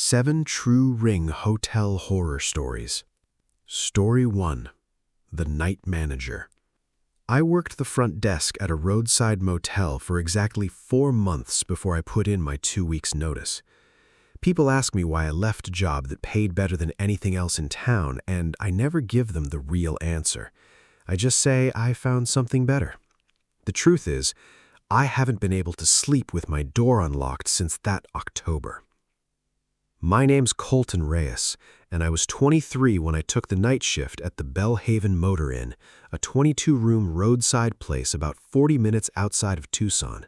7 True Ring Hotel Horror Stories. Story 1. The Night Manager. I worked the front desk at a roadside motel for exactly 4 months before I put in my 2 weeks' notice. People ask me why I left a job that paid better than anything else in town, and I never give them the real answer. I just say I found something better. The truth is, I haven't been able to sleep with my door unlocked since that October. My name's Colton Reyes, and I was 23 when I took the night shift at the Bellhaven Motor Inn, a 22-room roadside place about 40 minutes outside of Tucson.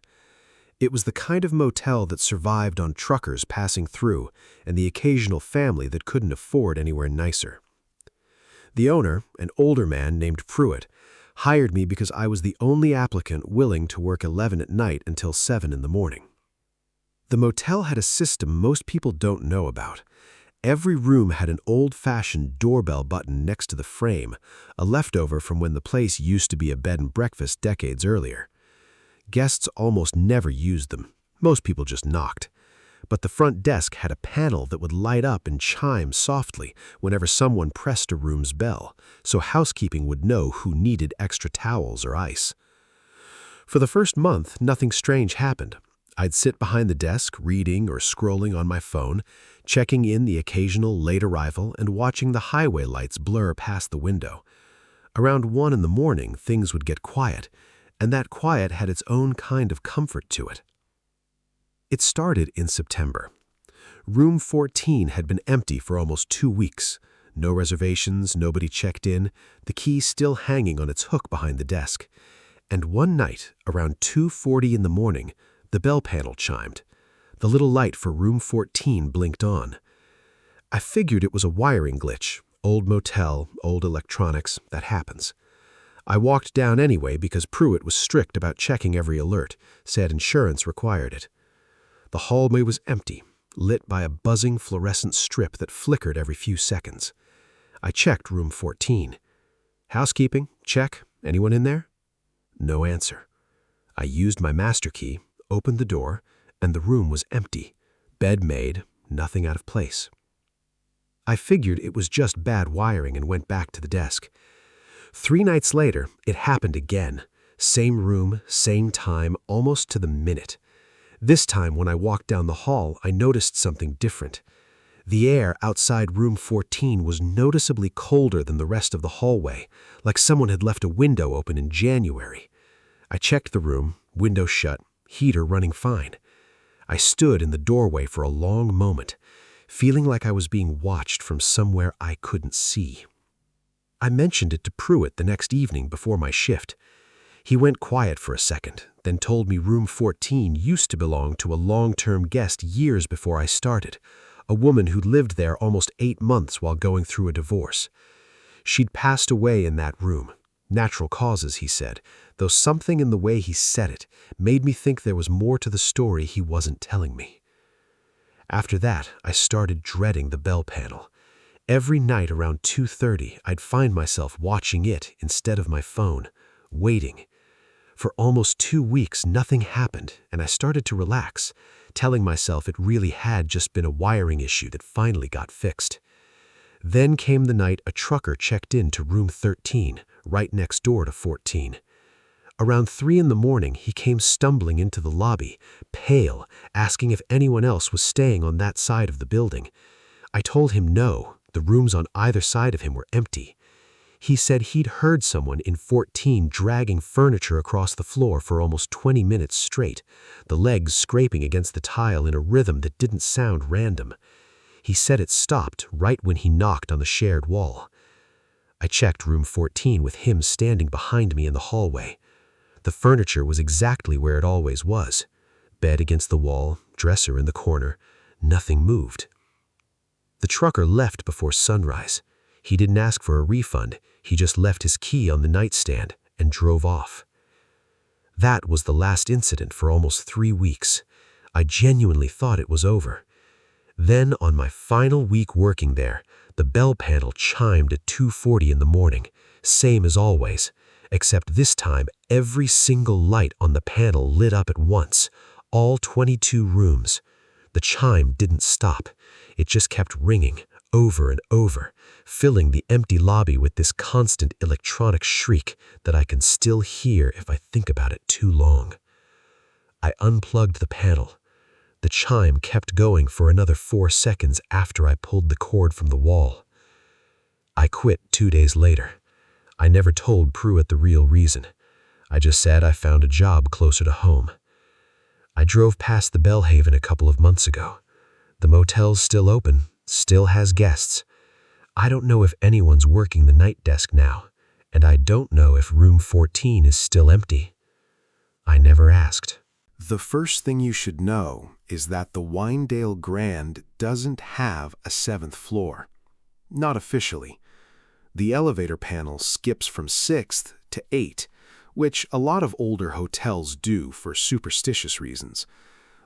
It was the kind of motel that survived on truckers passing through and the occasional family that couldn't afford anywhere nicer. The owner, an older man named Pruitt, hired me because I was the only applicant willing to work 11 at night until 7 in the morning. The motel had a system most people don't know about. Every room had an old-fashioned doorbell button next to the frame, a leftover from when the place used to be a bed and breakfast decades earlier. Guests almost never used them. Most people just knocked. But the front desk had a panel that would light up and chime softly whenever someone pressed a room's bell, so housekeeping would know who needed extra towels or ice. For the first month, nothing strange happened. I'd sit behind the desk, reading or scrolling on my phone, checking in the occasional late arrival and watching the highway lights blur past the window. Around 1 in the morning, things would get quiet, and that quiet had its own kind of comfort to it. It started in September. Room 14 had been empty for almost 2 weeks. No reservations, nobody checked in, the key still hanging on its hook behind the desk. And one night, around 2:40 in the morning, the bell panel chimed. The little light for room 14 blinked on. I figured it was a wiring glitch. Old motel, old electronics, that happens. I walked down anyway because Pruitt was strict about checking every alert, said insurance required it. The hallway was empty, lit by a buzzing fluorescent strip that flickered every few seconds. I checked room 14. Housekeeping, check. Anyone in there? No answer. I used my master key, opened the door, and the room was empty. Bed made, nothing out of place. I figured it was just bad wiring and went back to the desk. 3 nights later, it happened again. Same room, same time, almost to the minute. This time, when I walked down the hall, I noticed something different. The air outside room 14 was noticeably colder than the rest of the hallway, like someone had left a window open in January. I checked the room, window shut, heater running fine. I stood in the doorway for a long moment, feeling like I was being watched from somewhere I couldn't see. I mentioned it to Pruitt the next evening before my shift. He went quiet for a second, then told me room 14 used to belong to a long-term guest years before I started, a woman who'd lived there almost 8 months while going through a divorce. She'd passed away in that room. Natural causes, he said, though something in the way he said it made me think there was more to the story he wasn't telling me. After that, I started dreading the bell panel. Every night around 2:30, I'd find myself watching it instead of my phone, waiting. For almost 2 weeks, nothing happened, and I started to relax, telling myself it really had just been a wiring issue that finally got fixed. Then came the night a trucker checked in to room 13, right next door to 14. Around 3 in the morning, he came stumbling into the lobby, pale, asking if anyone else was staying on that side of the building. I told him no, the rooms on either side of him were empty. He said he'd heard someone in 14 dragging furniture across the floor for almost 20 minutes straight, the legs scraping against the tile in a rhythm that didn't sound random. He said it stopped right when he knocked on the shared wall. I checked room 14 with him standing behind me in the hallway. The furniture was exactly where it always was. Bed against the wall, dresser in the corner. Nothing moved. The trucker left before sunrise. He didn't ask for a refund. He just left his key on the nightstand and drove off. That was the last incident for almost 3 weeks. I genuinely thought it was over. Then, on my final week working there, the bell panel chimed at 2:40 in the morning, same as always, except this time every single light on the panel lit up at once, all 22 rooms. The chime didn't stop. It just kept ringing, over and over, filling the empty lobby with this constant electronic shriek that I can still hear if I think about it too long. I unplugged the panel. The chime kept going for another 4 seconds after I pulled the cord from the wall. I quit 2 days later. I never told Pruitt the real reason. I just said I found a job closer to home. I drove past the Bellhaven a couple of months ago. The motel's still open, still has guests. I don't know if anyone's working the night desk now, and I don't know if room 14 is still empty. I never asked. The first thing you should know is that the Winedale Grand doesn't have a 7th floor. Not officially. The elevator panel skips from 6th to 8, which a lot of older hotels do for superstitious reasons.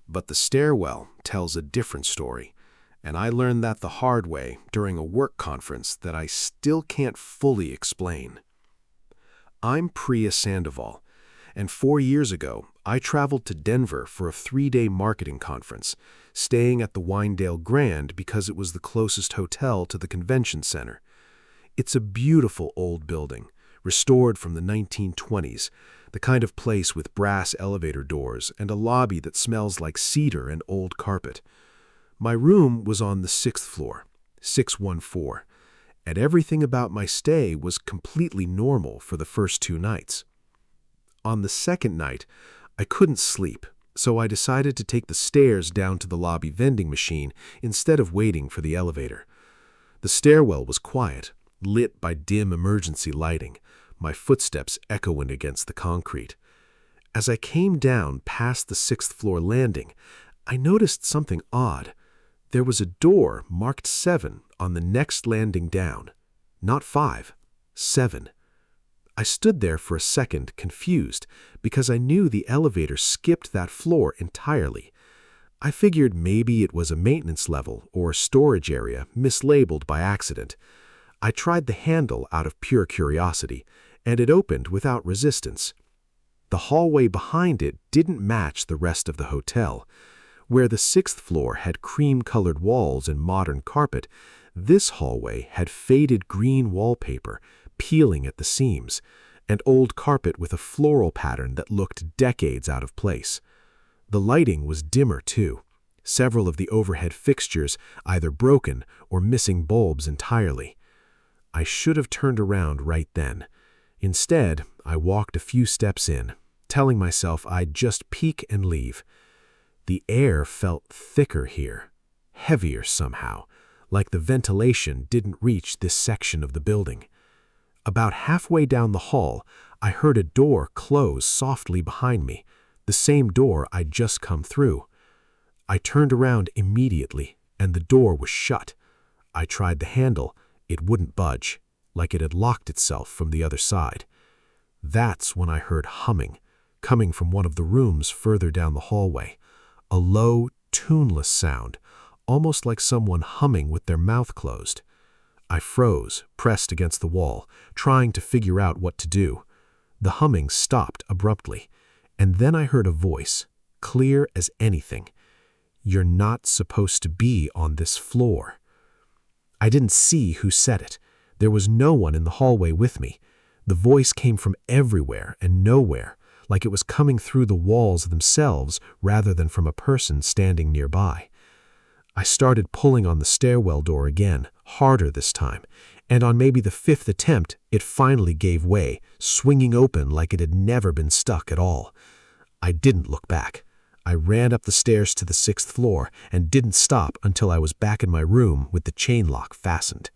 But the stairwell tells a different story, and I learned that the hard way during a work conference that I still can't fully explain. I'm Priya Sandoval, and 4 years ago, I traveled to Denver for a 3-day marketing conference, staying at the Winedale Grand because it was the closest hotel to the convention center. It's a beautiful old building, restored from the 1920s, the kind of place with brass elevator doors and a lobby that smells like cedar and old carpet. My room was on the 6th floor, 614, and everything about my stay was completely normal for the first 2 nights. On the second night, I couldn't sleep, so I decided to take the stairs down to the lobby vending machine instead of waiting for the elevator. The stairwell was quiet, lit by dim emergency lighting, my footsteps echoing against the concrete. As I came down past the 6th floor landing, I noticed something odd. There was a door marked 7 on the next landing down. Not 5, 7. I stood there for a second, confused, because I knew the elevator skipped that floor entirely. I figured maybe it was a maintenance level or a storage area mislabeled by accident. I tried the handle out of pure curiosity, and it opened without resistance. The hallway behind it didn't match the rest of the hotel. Where the 6th floor had cream-colored walls and modern carpet, this hallway had faded green wallpaper, peeling at the seams, and old carpet with a floral pattern that looked decades out of place. The lighting was dimmer, too. Several of the overhead fixtures either broken or missing bulbs entirely. I should have turned around right then. Instead, I walked a few steps in, telling myself I'd just peek and leave. The air felt thicker here, heavier somehow, like the ventilation didn't reach this section of the building. About halfway down the hall, I heard a door close softly behind me, the same door I'd just come through. I turned around immediately, and the door was shut. I tried the handle. It wouldn't budge, like it had locked itself from the other side. That's when I heard humming, coming from one of the rooms further down the hallway. A low, tuneless sound, almost like someone humming with their mouth closed. I froze, pressed against the wall, trying to figure out what to do. The humming stopped abruptly, and then I heard a voice, clear as anything. "You're not supposed to be on this floor." I didn't see who said it. There was no one in the hallway with me. The voice came from everywhere and nowhere, like it was coming through the walls themselves rather than from a person standing nearby. I started pulling on the stairwell door again, harder this time, and on maybe the 5th attempt, it finally gave way, swinging open like it had never been stuck at all. I didn't look back. I ran up the stairs to the 6th floor and didn't stop until I was back in my room with the chain lock fastened.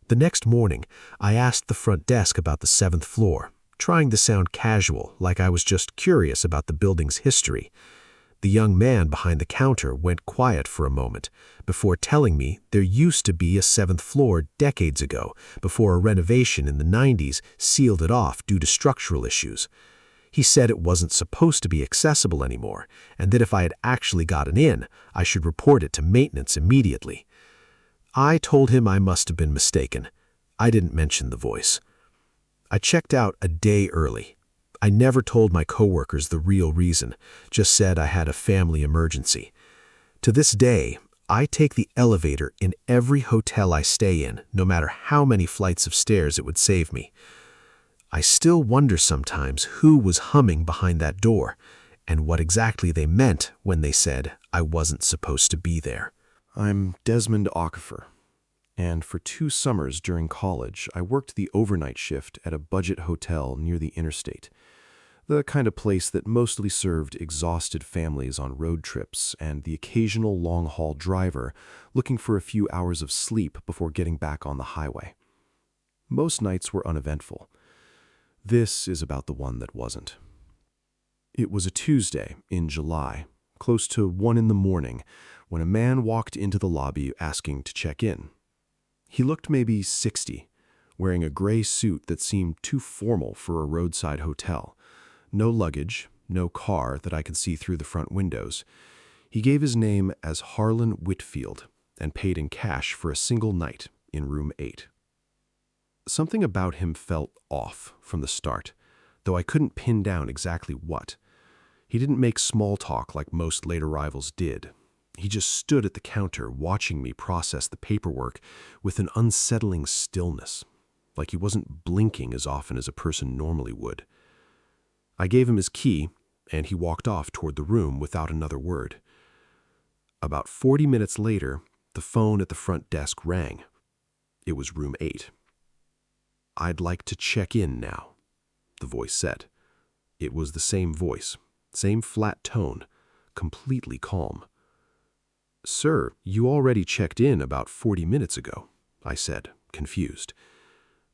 The next morning, I asked the front desk about the 7th floor, trying to sound casual, like I was just curious about the building's history. The young man behind the counter went quiet for a moment before telling me there used to be a 7th floor decades ago, before a renovation in the 90s sealed it off due to structural issues. He said it wasn't supposed to be accessible anymore, and that if I had actually gotten in, I should report it to maintenance immediately. I told him I must have been mistaken. I didn't mention the voice. I checked out a day early. I never told my coworkers the real reason, just said I had a family emergency. To this day, I take the elevator in every hotel I stay in, no matter how many flights of stairs it would save me. I still wonder sometimes who was humming behind that door, and what exactly they meant when they said I wasn't supposed to be there. I'm Desmond Aquifer, and for 2 summers during college, I worked the overnight shift at a budget hotel near the interstate, the kind of place that mostly served exhausted families on road trips and the occasional long-haul driver looking for a few hours of sleep before getting back on the highway. Most nights were uneventful. This is about the one that wasn't. It was a Tuesday in July, close to 1 in the morning, when a man walked into the lobby asking to check in. He looked maybe 60, wearing a gray suit that seemed too formal for a roadside hotel. No luggage, no car that I could see through the front windows. He gave his name as Harlan Whitfield and paid in cash for a single night in room 8. Something about him felt off from the start, though I couldn't pin down exactly what. He didn't make small talk like most late arrivals did. He just stood at the counter watching me process the paperwork with an unsettling stillness, like he wasn't blinking as often as a person normally would. I gave him his key, and he walked off toward the room without another word. About 40 minutes later, the phone at the front desk rang. It was room 8. "I'd like to check in now," the voice said. It was the same voice, same flat tone, completely calm. "Sir, you already checked in about 40 minutes ago," I said, confused.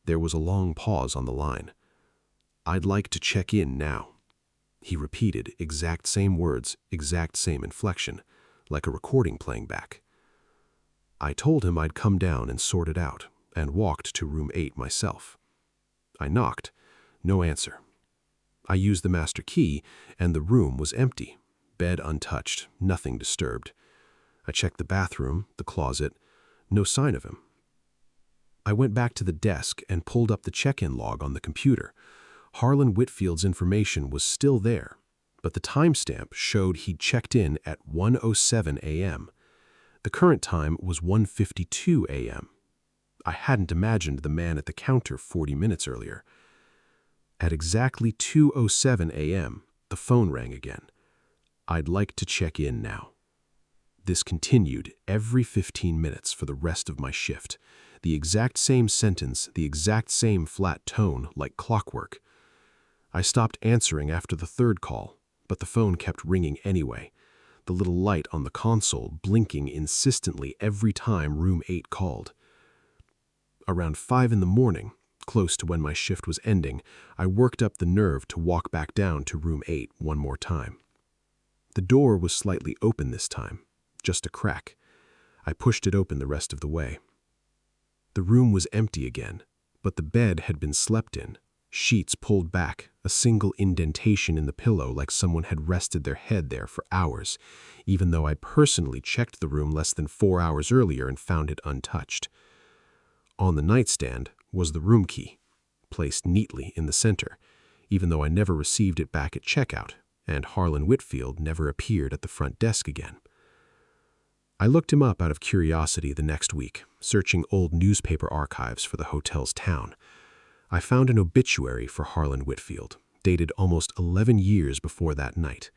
There was a long pause on the line. "I'd like to check in now." He repeated exact same words, exact same inflection, like a recording playing back. I told him I'd come down and sort it out, and walked to room 8 myself. I knocked. No answer. I used the master key, and the room was empty. Bed untouched, nothing disturbed. I checked the bathroom, the closet. No sign of him. I went back to the desk and pulled up the check-in log on the computer. Harlan Whitfield's information was still there, but the timestamp showed he'd checked in at 1:07 a.m. The current time was 1:52 a.m. I hadn't imagined the man at the counter 40 minutes earlier. At exactly 2:07 a.m., the phone rang again. "I'd like to check in now." This continued every 15 minutes for the rest of my shift. The exact same sentence, the exact same flat tone, like clockwork. I stopped answering after the third call, but the phone kept ringing anyway, the little light on the console blinking insistently every time room 8 called. Around 5 in the morning, close to when my shift was ending, I worked up the nerve to walk back down to room 8 one more time. The door was slightly open this time, just a crack. I pushed it open the rest of the way. The room was empty again, but the bed had been slept in. Sheets pulled back, a single indentation in the pillow like someone had rested their head there for hours, even though I personally checked the room less than 4 hours earlier and found it untouched. On the nightstand was the room key, placed neatly in the center, even though I never received it back at checkout, and Harlan Whitfield never appeared at the front desk again. I looked him up out of curiosity the next week, searching old newspaper archives for the hotel's town. I found an obituary for Harlan Whitfield, dated almost 11 years before that night.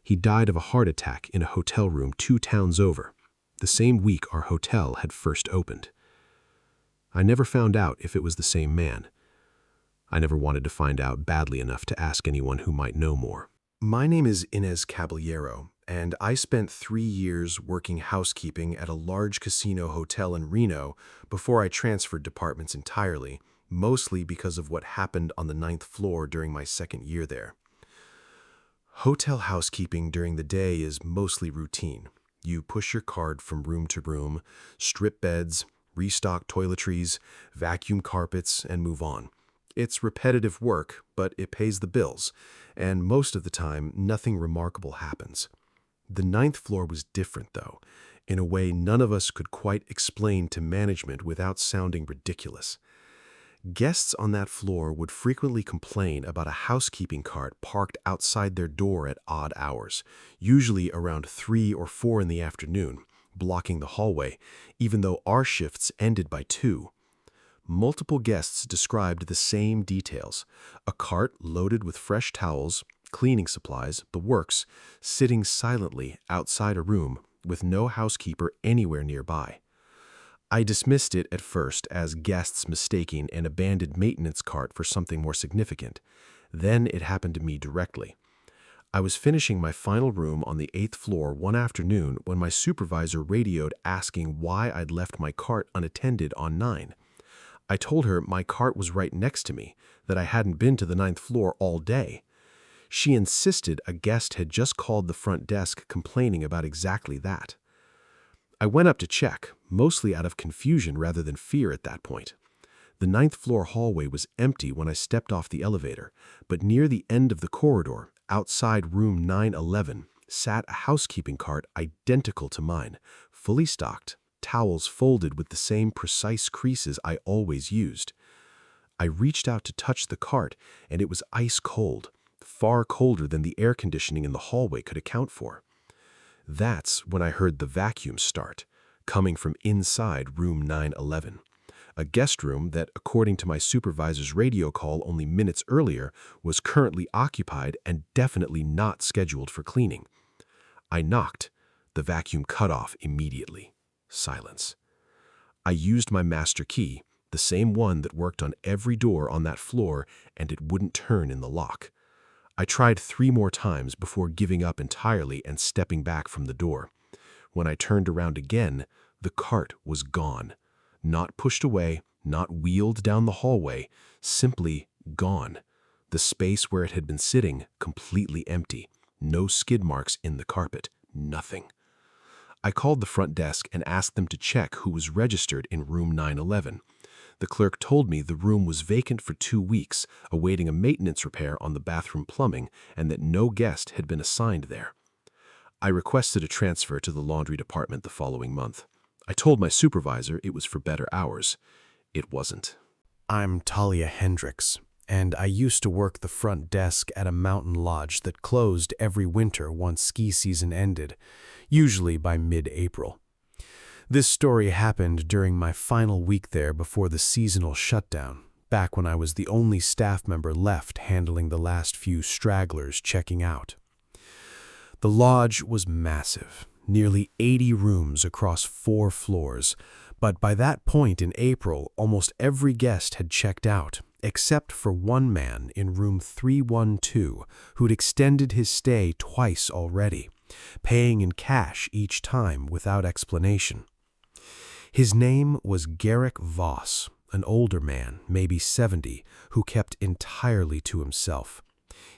He died of a heart attack in a hotel room 2 towns over, the same week our hotel had first opened. I never found out if it was the same man. I never wanted to find out badly enough to ask anyone who might know more. My name is Inez Caballero, and I spent 3 years working housekeeping at a large casino hotel in Reno before I transferred departments entirely, mostly because of what happened on the 9th floor during my second year there. Hotel housekeeping during the day is mostly routine. You push your cart from room to room, strip beds, restock toiletries, vacuum carpets, and move on. It's repetitive work, but it pays the bills, and most of the time, nothing remarkable happens. The 9th floor was different, though, in a way none of us could quite explain to management without sounding ridiculous. Guests on that floor would frequently complain about a housekeeping cart parked outside their door at odd hours, usually around 3 or 4 in the afternoon, blocking the hallway, even though our shifts ended by 2. Multiple guests described the same details: a cart loaded with fresh towels, cleaning supplies, the works, sitting silently outside a room with no housekeeper anywhere nearby. I dismissed it at first as guests mistaking an abandoned maintenance cart for something more significant. Then it happened to me directly. I was finishing my final room on the 8th floor one afternoon when my supervisor radioed asking why I'd left my cart unattended on 9. I told her my cart was right next to me, that I hadn't been to the 9th floor all day. She insisted a guest had just called the front desk complaining about exactly that. I went up to check, mostly out of confusion rather than fear at that point. The 9th floor hallway was empty when I stepped off the elevator, but near the end of the corridor, outside room 911, sat a housekeeping cart identical to mine, fully stocked, towels folded with the same precise creases I always used. I reached out to touch the cart, and it was ice cold, far colder than the air conditioning in the hallway could account for. That's when I heard the vacuum start, coming from inside room 911, a guest room that, according to my supervisor's radio call only minutes earlier, was currently occupied and definitely not scheduled for cleaning. I knocked. The vacuum cut off immediately. Silence. I used my master key, the same one that worked on every door on that floor, and it wouldn't turn in the lock. I tried 3 more times before giving up entirely and stepping back from the door. When I turned around again, the cart was gone. Not pushed away, not wheeled down the hallway, simply gone. The space where it had been sitting, completely empty. No skid marks in the carpet. Nothing. I called the front desk and asked them to check who was registered in room 911. The clerk told me the room was vacant for 2 weeks, awaiting a maintenance repair on the bathroom plumbing, and that no guest had been assigned there. I requested a transfer to the laundry department the following month. I told my supervisor it was for better hours. It wasn't. I'm Talia Hendricks, and I used to work the front desk at a mountain lodge that closed every winter once ski season ended, usually by mid-April. This story happened during my final week there before the seasonal shutdown, back when I was the only staff member left handling the last few stragglers checking out. The lodge was massive, nearly 80 rooms across 4 floors, but by that point in April, almost every guest had checked out, except for one man in room 312 who'd extended his stay twice already, paying in cash each time without explanation. His name was Garrick Voss, an older man, maybe 70, who kept entirely to himself.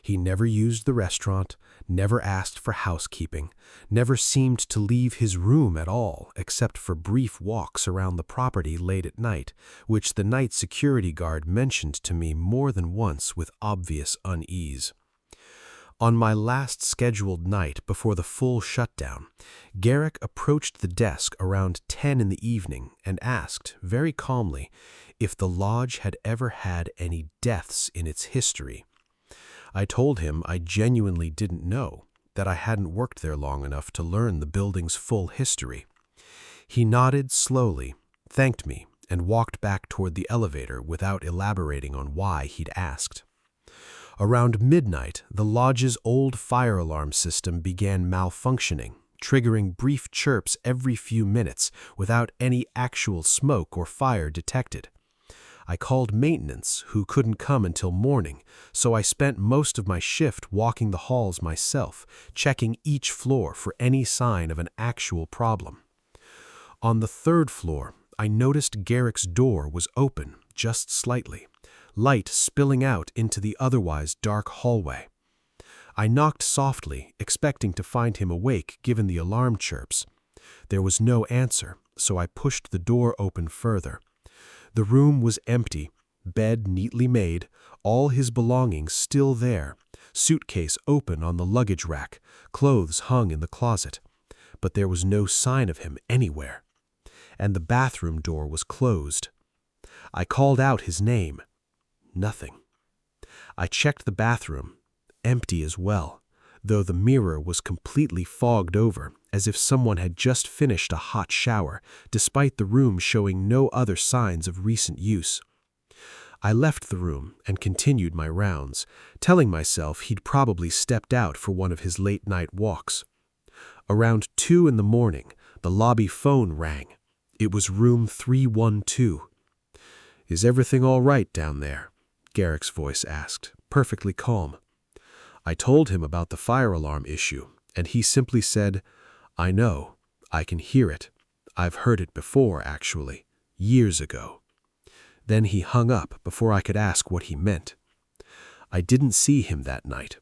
He never used the restaurant, never asked for housekeeping, never seemed to leave his room at all except for brief walks around the property late at night, which the night security guard mentioned to me more than once with obvious unease. On my last scheduled night before the full shutdown, Garrick approached the desk around 10 in the evening and asked, very calmly, if the lodge had ever had any deaths in its history. I told him I genuinely didn't know, that I hadn't worked there long enough to learn the building's full history. He nodded slowly, thanked me, and walked back toward the elevator without elaborating on why he'd asked. Around midnight, the lodge's old fire alarm system began malfunctioning, triggering brief chirps every few minutes without any actual smoke or fire detected. I called maintenance, who couldn't come until morning, so I spent most of my shift walking the halls myself, checking each floor for any sign of an actual problem. On the 3rd floor, I noticed Garrick's door was open, just slightly, light spilling out into the otherwise dark hallway. I knocked softly, expecting to find him awake given the alarm chirps. There was no answer, so I pushed the door open further. The room was empty, bed neatly made, all his belongings still there, suitcase open on the luggage rack, clothes hung in the closet. But there was no sign of him anywhere. And the bathroom door was closed. I called out his name. Nothing. I checked the bathroom. Empty as well, though the mirror was completely fogged over, as if someone had just finished a hot shower, despite the room showing no other signs of recent use. I left the room and continued my rounds, telling myself he'd probably stepped out for one of his late-night walks. Around 2 in the morning, the lobby phone rang. It was room 312. "Is everything all right down there?" Garrick's voice asked, perfectly calm. I told him about the fire alarm issue, and he simply said, "I know. I can hear it. I've heard it before, actually, years ago." Then he hung up before I could ask what he meant. I didn't see him that night.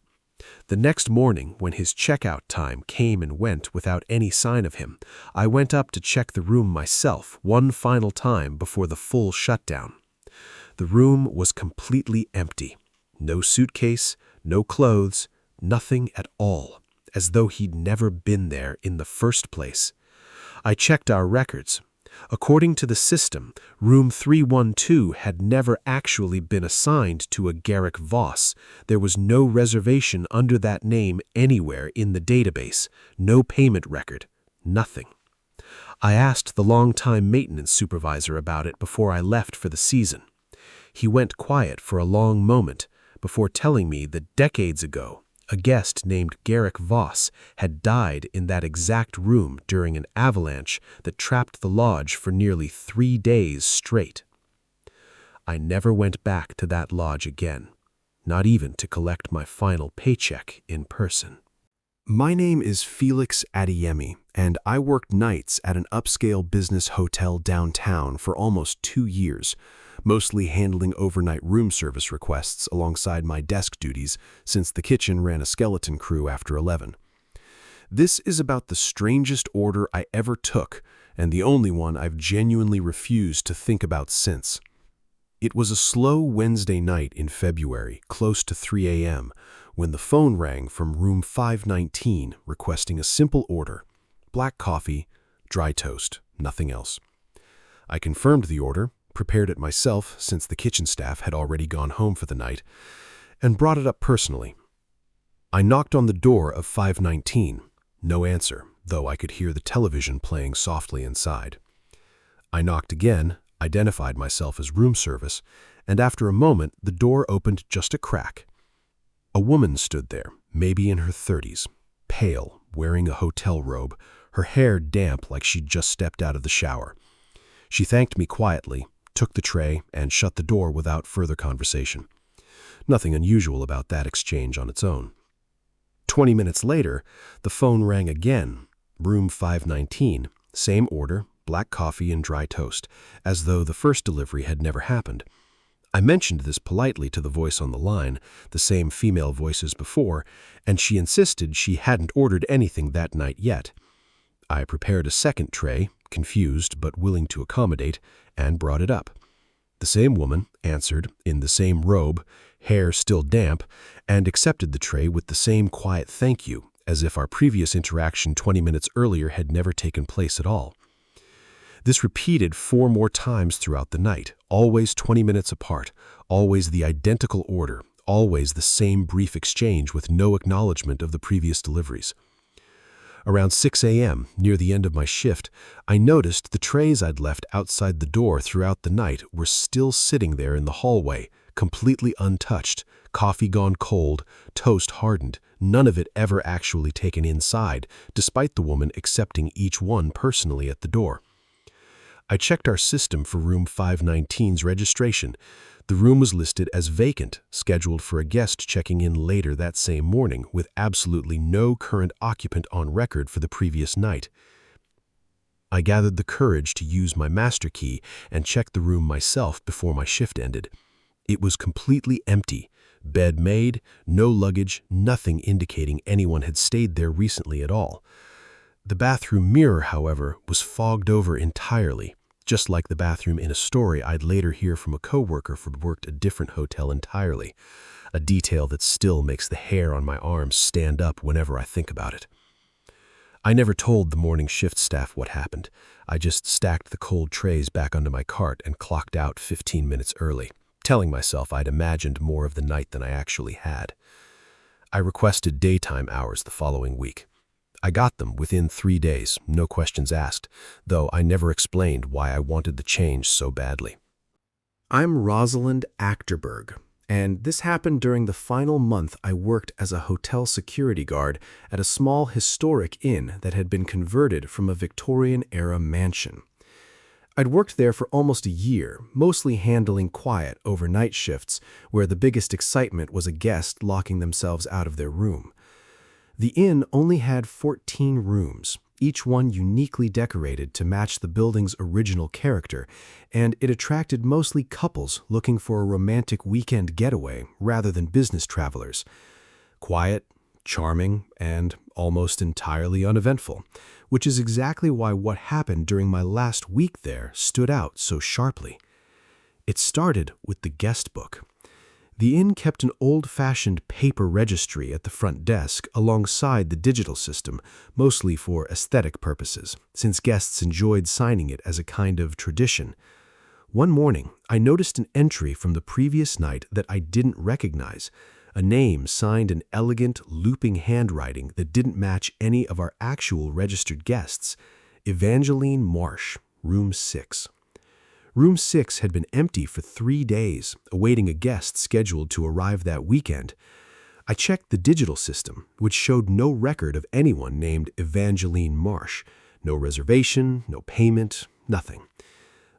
The next morning, when his checkout time came and went without any sign of him, I went up to check the room myself one final time before the full shutdown. The room was completely empty. No suitcase, no clothes, nothing at all, as though he'd never been there in the first place. I checked our records. According to the system, room 312 had never actually been assigned to a Garrick Voss. There was no reservation under that name anywhere in the database, no payment record, nothing. I asked the longtime maintenance supervisor about it before I left for the season. He went quiet for a long moment before telling me that decades ago, a guest named Garrick Voss had died in that exact room during an avalanche that trapped the lodge for nearly 3 days straight. I never went back to that lodge again, not even to collect my final paycheck in person. My name is Felix Adeyemi, and I worked nights at an upscale business hotel downtown for almost 2 years, mostly handling overnight room service requests alongside my desk duties since the kitchen ran a skeleton crew after 11. This is about the strangest order I ever took, and the only one I've genuinely refused to think about since. It was a slow Wednesday night in February, close to 3 a.m., when the phone rang from room 519 requesting a simple order: black coffee, dry toast, nothing else. I confirmed the order, prepared it myself since the kitchen staff had already gone home for the night, and brought it up personally. I knocked on the door of 519. No answer, though I could hear the television playing softly inside. I knocked again, identified myself as room service, and after a moment the door opened just a crack. A woman stood there, maybe in her 30s, pale, wearing a hotel robe, her hair damp like she'd just stepped out of the shower. She thanked me quietly, took the tray, and shut the door without further conversation. Nothing unusual about that exchange on its own. 20 minutes later, the phone rang again, room 519, same order, black coffee and dry toast, as though the first delivery had never happened. I mentioned this politely to the voice on the line, the same female voice as before, and she insisted she hadn't ordered anything that night yet. I prepared a second tray, confused but willing to accommodate, and brought it up. The same woman answered, in the same robe, hair still damp, and accepted the tray with the same quiet thank you, as if our previous interaction 20 minutes earlier had never taken place at all. This repeated 4 more times throughout the night, always 20 minutes apart, always the identical order, always the same brief exchange with no acknowledgement of the previous deliveries. Around 6 a.m., near the end of my shift, I noticed the trays I'd left outside the door throughout the night were still sitting there in the hallway, completely untouched, coffee gone cold, toast hardened, none of it ever actually taken inside, despite the woman accepting each one personally at the door. I checked our system for room 519's registration. The room was listed as vacant, scheduled for a guest checking in later that same morning, with absolutely no current occupant on record for the previous night. I gathered the courage to use my master key and check the room myself before my shift ended. It was completely empty. Bed made, no luggage, nothing indicating anyone had stayed there recently at all. The bathroom mirror, however, was fogged over entirely, just like the bathroom in a story I'd later hear from a coworker who'd worked a different hotel entirely, a detail that still makes the hair on my arms stand up whenever I think about it. I never told the morning shift staff what happened. I just stacked the cold trays back onto my cart and clocked out 15 minutes early, telling myself I'd imagined more of the night than I actually had. I requested daytime hours the following week. I got them within 3 days, no questions asked, though I never explained why I wanted the change so badly. I'm Rosalind Achterberg, and this happened during the final month I worked as a hotel security guard at a small historic inn that had been converted from a Victorian-era mansion. I'd worked there for almost a year, mostly handling quiet overnight shifts where the biggest excitement was a guest locking themselves out of their room. The inn only had 14 rooms, each one uniquely decorated to match the building's original character, and it attracted mostly couples looking for a romantic weekend getaway rather than business travelers. Quiet, charming, and almost entirely uneventful, which is exactly why what happened during my last week there stood out so sharply. It started with the guest book. The inn kept an old-fashioned paper registry at the front desk alongside the digital system, mostly for aesthetic purposes, since guests enjoyed signing it as a kind of tradition. One morning, I noticed an entry from the previous night that I didn't recognize, a name signed in elegant, looping handwriting that didn't match any of our actual registered guests. Evangeline Marsh, Room 6. Room 6 had been empty for 3 days, awaiting a guest scheduled to arrive that weekend. I checked the digital system, which showed no record of anyone named Evangeline Marsh. No reservation, no payment, nothing.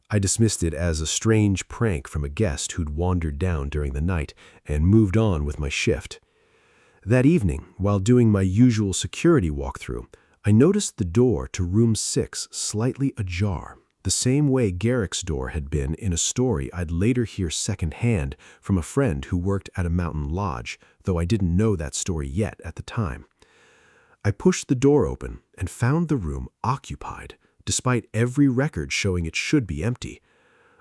I dismissed it as a strange prank from a guest who'd wandered down during the night and moved on with my shift. That evening, while doing my usual security walkthrough, I noticed the door to Room 6 slightly ajar, the same way Garrick's door had been in a story I'd later hear secondhand from a friend who worked at a mountain lodge, though I didn't know that story yet at the time. I pushed the door open and found the room occupied, despite every record showing it should be empty.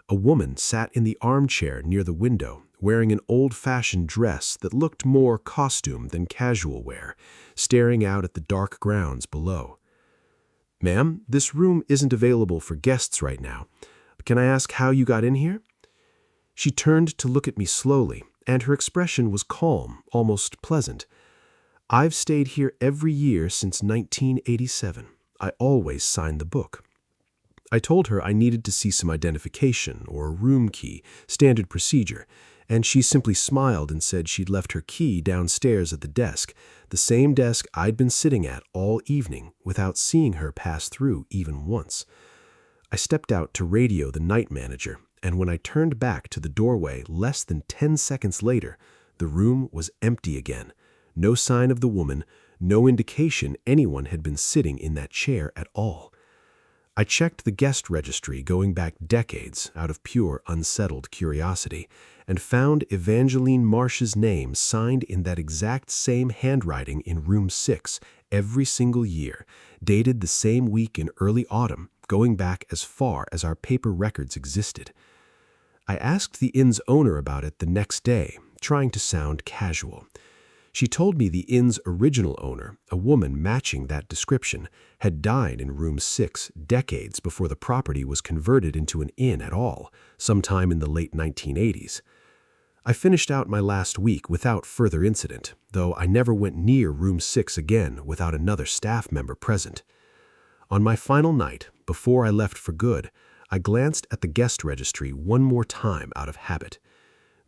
A woman sat in the armchair near the window, wearing an old-fashioned dress that looked more costume than casual wear, staring out at the dark grounds below. "Ma'am, this room isn't available for guests right now. Can I ask how you got in here?" She turned to look at me slowly, and her expression was calm, almost pleasant. "I've stayed here every year since 1987. I always signed the book." I told her I needed to see some identification or a room key, standard procedure, and she simply smiled and said she'd left her key downstairs at the desk, the same desk I'd been sitting at all evening without seeing her pass through even once. I stepped out to radio the night manager, and when I turned back to the doorway less than 10 seconds later, the room was empty again. No sign of the woman, no indication anyone had been sitting in that chair at all. I checked the guest registry going back decades out of pure unsettled curiosity and found Evangeline Marsh's name signed in that exact same handwriting in Room 6 every single year, dated the same week in early autumn, going back as far as our paper records existed. I asked the inn's owner about it the next day, trying to sound casual. She told me the inn's original owner, a woman matching that description, had died in Room 6 decades before the property was converted into an inn at all, sometime in the late 1980s. I finished out my last week without further incident, though I never went near Room 6 again without another staff member present. On my final night, before I left for good, I glanced at the guest registry one more time out of habit.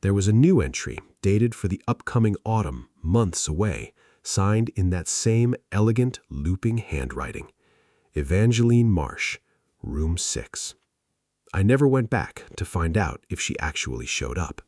There was a new entry, dated for the upcoming autumn, months away, signed in that same elegant, looping handwriting. Evangeline Marsh, Room 6. I never went back to find out if she actually showed up.